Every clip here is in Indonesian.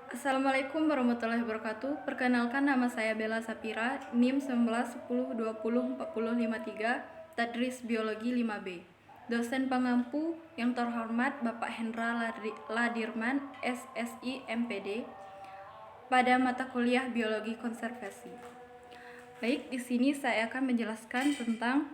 Assalamualaikum warahmatullahi wabarakatuh. Perkenalkan, nama saya Bella Sapira, NIM 19 10 20 40 53, Tadris Biologi 5B. Dosen pengampu yang terhormat Bapak Hendra Ladirman, SSI MPD, pada mata kuliah Biologi Konservasi. Baik, di sini saya akan menjelaskan tentang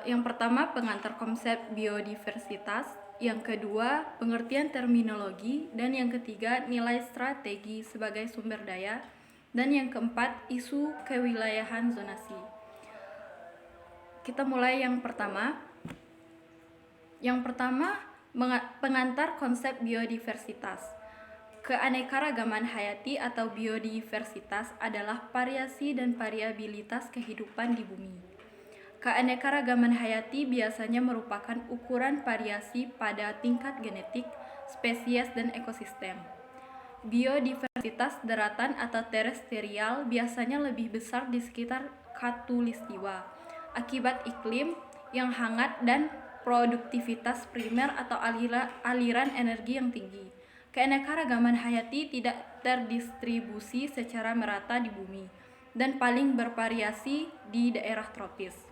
yang pertama, pengantar konsep biodiversitas, yang kedua, pengertian terminologi, dan yang ketiga, nilai strategi sebagai sumber daya, dan yang keempat, isu kewilayahan zonasi. Kita mulai yang pertama. Pengantar konsep biodiversitas. Keanekaragaman hayati atau biodiversitas adalah variasi dan variabilitas kehidupan di bumi. Keanekaragaman hayati biasanya merupakan ukuran variasi pada tingkat genetik, spesies, dan ekosistem. Biodiversitas daratan atau terestrial biasanya lebih besar di sekitar khatulistiwa akibat iklim yang hangat dan produktivitas primer atau aliran energi yang tinggi. Keanekaragaman hayati tidak terdistribusi secara merata di bumi dan paling bervariasi di daerah tropis.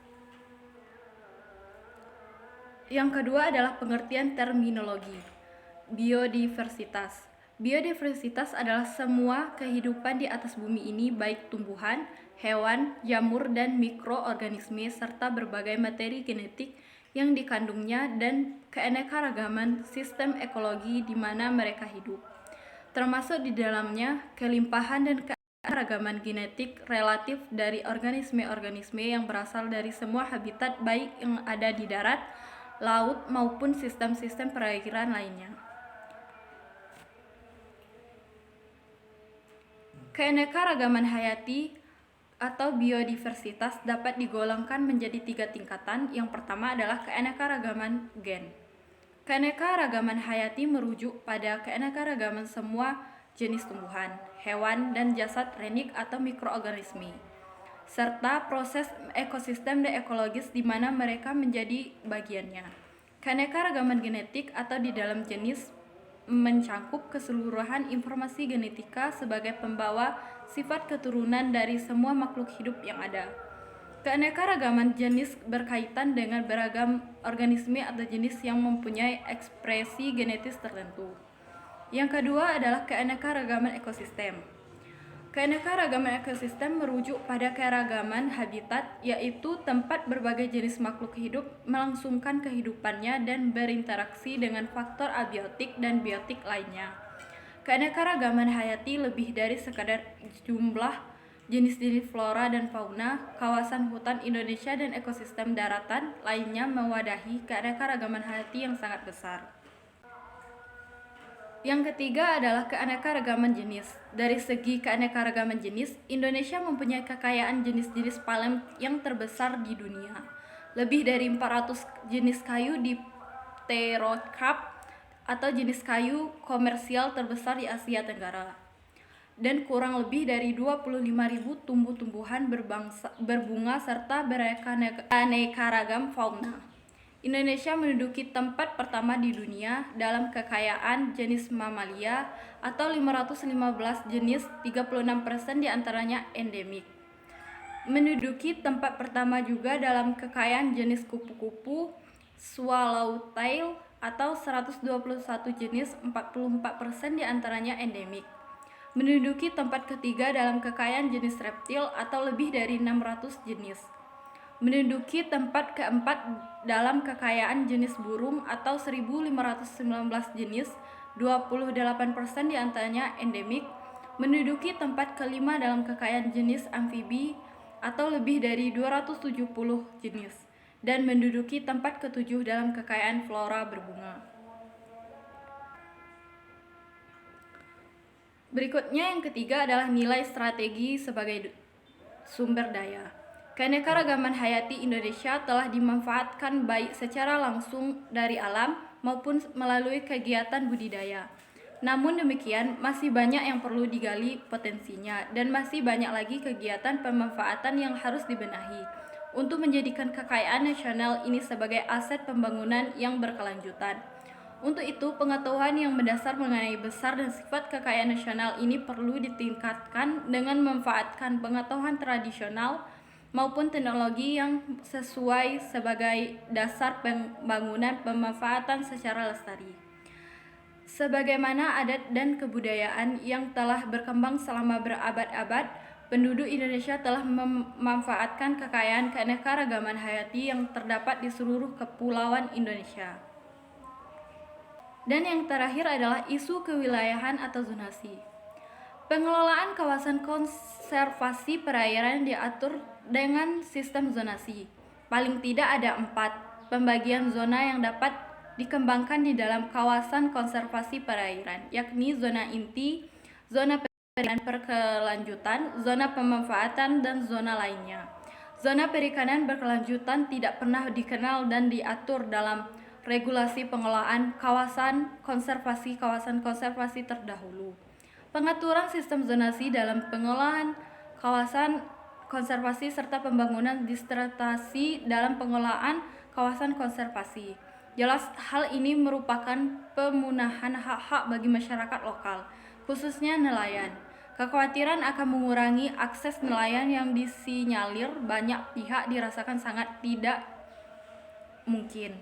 Yang kedua adalah pengertian terminologi. Biodiversitas. Biodiversitas adalah semua kehidupan di atas bumi ini, baik tumbuhan, hewan, jamur, dan mikroorganisme, serta berbagai materi genetik yang dikandungnya dan keanekaragaman sistem ekologi di mana mereka hidup. Termasuk di dalamnya kelimpahan dan keanekaragaman genetik relatif dari organisme-organisme yang berasal dari semua habitat, baik yang ada di darat, laut, maupun sistem-sistem perairan lainnya. Keanekaragaman hayati atau biodiversitas dapat digolongkan menjadi 3 tingkatan. Yang pertama adalah keanekaragaman gen. Keanekaragaman hayati merujuk pada keanekaragaman semua jenis tumbuhan, hewan, dan jasad renik atau mikroorganisme, serta proses ekosistem dan ekologis di mana mereka menjadi bagiannya. Keanekaragaman genetik atau di dalam jenis mencangkup keseluruhan informasi genetika sebagai pembawa sifat keturunan dari semua makhluk hidup yang ada. Keanekaragaman jenis berkaitan dengan beragam organisme atau jenis yang mempunyai ekspresi genetis tertentu. Yang kedua adalah keanekaragaman ekosistem. Keanekaragaman ekosistem merujuk pada keragaman habitat, yaitu tempat berbagai jenis makhluk hidup melangsungkan kehidupannya dan berinteraksi dengan faktor abiotik dan biotik lainnya. Keanekaragaman hayati lebih dari sekadar jumlah jenis-jenis flora dan fauna. Kawasan hutan Indonesia dan ekosistem daratan lainnya mewadahi keanekaragaman hayati yang sangat besar. Yang ketiga adalah keanekaragaman jenis. Dari segi keanekaragaman jenis, Indonesia mempunyai kekayaan jenis-jenis palem yang terbesar di dunia. Lebih dari 400 jenis kayu dipterocarp atau jenis kayu komersial terbesar di Asia Tenggara. Dan kurang lebih dari 25.000 tumbuh-tumbuhan berbunga serta beraneka-ragam fauna. Indonesia menduduki tempat pertama di dunia dalam kekayaan jenis mamalia atau 515 jenis, 36% diantaranya endemik. Menduduki tempat pertama juga dalam kekayaan jenis kupu-kupu swallowtail atau 121 jenis, 44% diantaranya endemik. Menduduki tempat ketiga dalam kekayaan jenis reptil atau lebih dari 600 jenis. Menduduki tempat keempat dalam kekayaan jenis burung atau 1.519 jenis, 28% diantaranya endemik. Menduduki tempat kelima dalam kekayaan jenis amfibi atau lebih dari 270 jenis, dan menduduki tempat ketujuh dalam kekayaan flora berbunga. Berikutnya yang ketiga adalah nilai strategi sebagai sumber daya. Keanekaragaman hayati Indonesia telah dimanfaatkan baik secara langsung dari alam maupun melalui kegiatan budidaya. Namun demikian, masih banyak yang perlu digali potensinya dan masih banyak lagi kegiatan pemanfaatan yang harus dibenahi untuk menjadikan kekayaan nasional ini sebagai aset pembangunan yang berkelanjutan. Untuk itu, pengetahuan yang mendasar mengenai besar dan sifat kekayaan nasional ini perlu ditingkatkan dengan memanfaatkan pengetahuan tradisional maupun teknologi yang sesuai sebagai dasar pembangunan pemanfaatan secara lestari. Sebagaimana adat dan kebudayaan yang telah berkembang selama berabad-abad, penduduk Indonesia telah memanfaatkan kekayaan keanekaragaman hayati yang terdapat di seluruh kepulauan Indonesia. Dan yang terakhir adalah isu kewilayahan atau zonasi. Pengelolaan kawasan konservasi perairan diatur dengan sistem zonasi. Paling tidak ada 4 pembagian zona yang dapat dikembangkan di dalam kawasan konservasi perairan, yakni zona inti, zona perikanan berkelanjutan, zona pemanfaatan, dan zona lainnya. Zona perikanan berkelanjutan tidak pernah dikenal dan diatur dalam regulasi pengelolaan kawasan konservasi terdahulu. Pengaturan sistem zonasi dalam pengelolaan kawasan konservasi serta pembangunan disertasi dalam pengelolaan kawasan konservasi. Jelas hal ini merupakan pemenuhan hak-hak bagi masyarakat lokal, khususnya nelayan. Kekhawatiran akan mengurangi akses nelayan yang disinyalir banyak pihak dirasakan sangat tidak mungkin.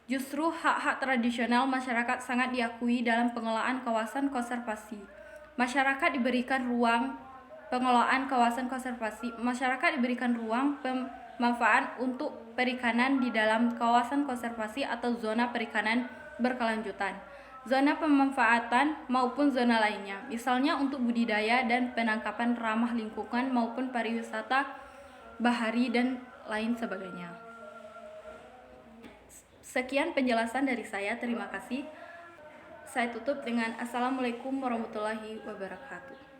Justru hak-hak tradisional masyarakat sangat diakui dalam pengelolaan kawasan konservasi. Masyarakat diberikan ruang pengelolaan kawasan konservasi. Masyarakat diberikan ruang pemanfaatan untuk perikanan di dalam kawasan konservasi atau zona perikanan berkelanjutan, zona pemanfaatan maupun zona lainnya, misalnya untuk budidaya dan penangkapan ramah lingkungan maupun pariwisata bahari dan lain sebagainya. Sekian penjelasan dari saya, terima kasih. Saya tutup dengan Assalamualaikum warahmatullahi wabarakatuh.